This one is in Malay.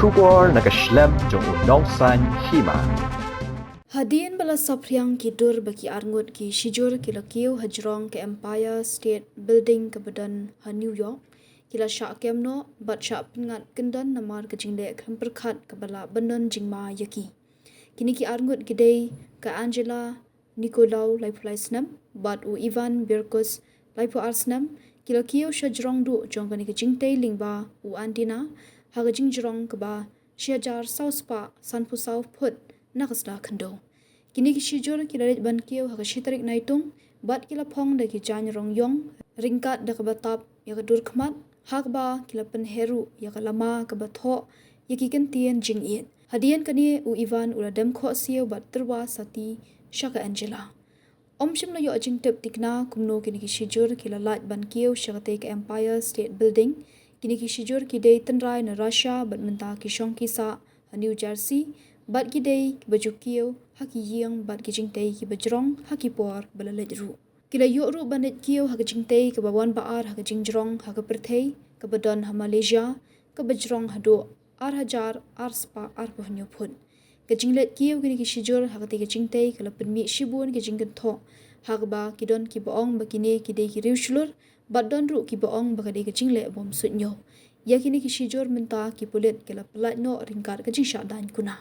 Shubor nakaslem jong unongsan Hima. Hadian bala sapriang kidur bagi arngut ki Shijur ki lakiu Jrong ke Empire State Building ke badan ha New York kila Shah kemno bat Shah pengat kendan namar ke Jingtei kemperkat ke bala benon jingma yaki. Kini ki arngut gidei ke Angela Nicolau laipulai snam bat u Ivan Birkus laipu arsnam kila kiu Jrong du jong kani ke Jingtei lingba u Antina ha ke Jrong ke ba Shijur South Pa Sanpu South Phut nakasda kendo. Kini ki Shijur kila ret ban kiu ha shitarik naitung bat kila phong da ki jan rong yong ringkat da ka batap ya ka dur khmat hak ba kila penheru ya ka lama ka batho ya ki kentien jing it. Hadian kani u Ivan ula dem kho siu bat terwa Sati Shah Angela. Om shim lo yo jing tep tikna kumno kini ki Shijur kila lat ban kiu shakate ka Empire State Building kini ki Shijur ki dei tenrai na Russia bat menta ki shong ki sa New Jersey bat ki dei ki baju kiu haki yang bat ki Jingtei ki Jrong haki por balalej ru. Kila yo ru banet kiu haki Jingtei ke bawan baar haki Jrong haki perthei ke badan ha Malaysia ke Jrong hado ar hajar ar spa ar pohnyo phun. Ke jinglet kiu kini ki Shijur haki ke Jingtei ke lapen mi shibun ke jinggen tho hak ba ki don ki baong ba kini ki dei ki riu shulur bat don ru ki baong ba kadei ke jinglet bom sutnyo. Ya kini ki Shijur menta ki pulit ke la pelat no ringkar ke jingsha dan kuna.